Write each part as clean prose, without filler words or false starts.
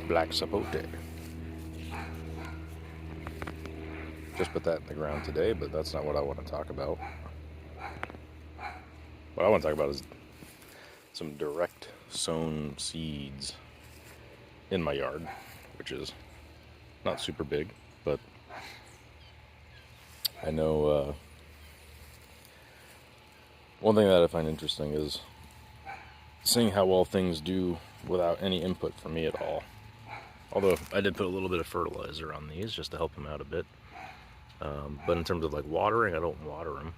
Black sapote. Just put that in the ground today, but that's not what I want to talk about. What I want to talk about is some direct sown seeds in my yard, which is not super big, but I know one thing that I find interesting is seeing how well things do without any input from me at all. Although I did put a little bit of fertilizer on these just to help them out a bit. But in terms of like watering, I don't water them.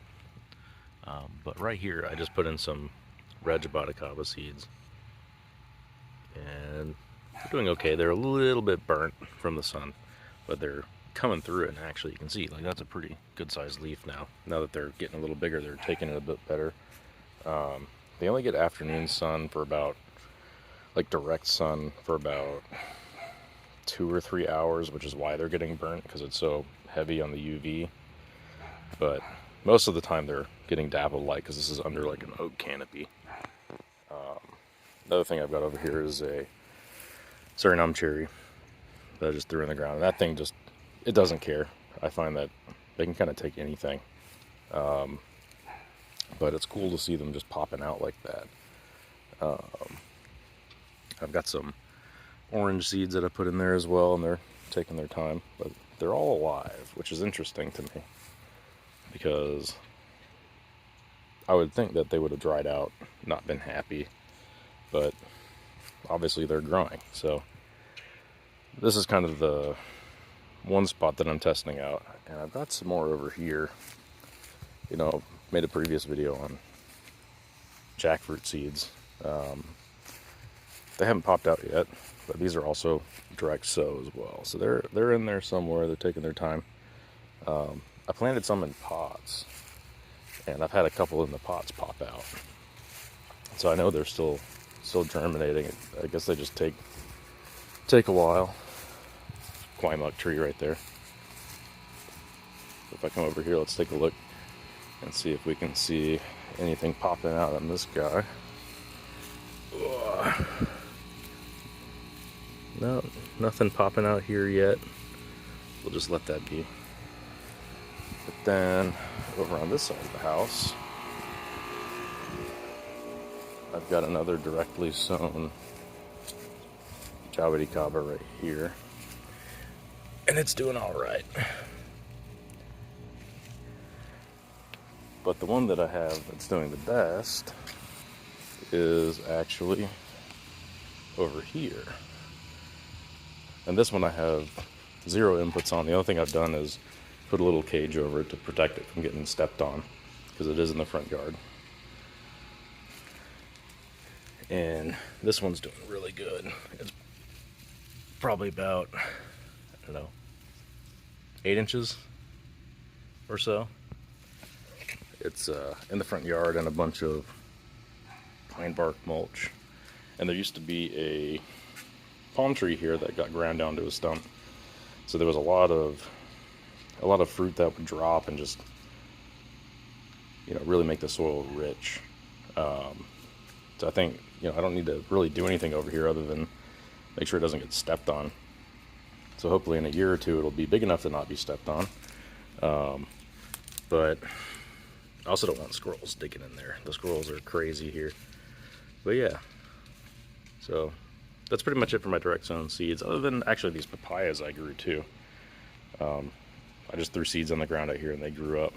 But right here, I just put in some red Jaboticaba seeds. And they're doing okay. They're a little bit burnt from the sun, but they're coming through it, and actually you can see, like, that's a pretty good sized leaf now. Now that they're getting a little bigger, they're taking it a bit better. They only get afternoon sun for about, like direct sun for about 2 or 3 hours, which is why they're getting burnt, because it's so heavy on the UV. But most of the time they're getting dappled light because this is under like an oak canopy. Another thing I've got over here is a Suriname cherry that I just threw in the ground. And that thing just, it doesn't care. I find that they can kind of take anything. But it's cool to see them just popping out like that. I've got some orange seeds that I put in there as well, and they're taking their time. But they're all alive, which is interesting to me, because I would think that they would have dried out, not been happy, but obviously they're growing. So this is kind of the one spot that I'm testing out, and I've got some more over here. You know, made a previous video on jackfruit seeds. They haven't popped out yet, but these are also direct sow as well. So they're in there somewhere. They're taking their time. I planted some in pots, and I've had a couple in the pots pop out. So I know they're still germinating. I guess they just take a while. Quaimuk tree right there. If I come over here, let's take a look and see if we can see anything popping out on this guy. Ugh. No, nothing popping out here yet. We'll just let that be. But then over on this side of the house, I've got another directly sown Jaboticaba right here, and it's doing all right. But the one that I have that's doing the best is actually over here. And this one I have 0 inputs on. The only thing I've done is put a little cage over it to protect it from getting stepped on, because it is in the front yard. And this one's doing really good. It's probably about, I don't know, 8 inches or so. It's in the front yard and a bunch of pine bark mulch. And there used to be a palm tree here that got ground down to a stump. So there was a lot of fruit that would drop and just, you know, really make the soil rich. So I think, you know, I don't need to really do anything over here other than make sure it doesn't get stepped on. So hopefully in a year or two it'll be big enough to not be stepped on. But I also don't want squirrels digging in there. The squirrels are crazy here. But yeah, so that's pretty much it for my direct sown seeds, other than actually these papayas I grew too. I just threw seeds on the ground out here and they grew up.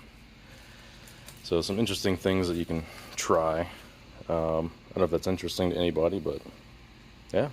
So some interesting things that you can try. I don't know if that's interesting to anybody, but yeah.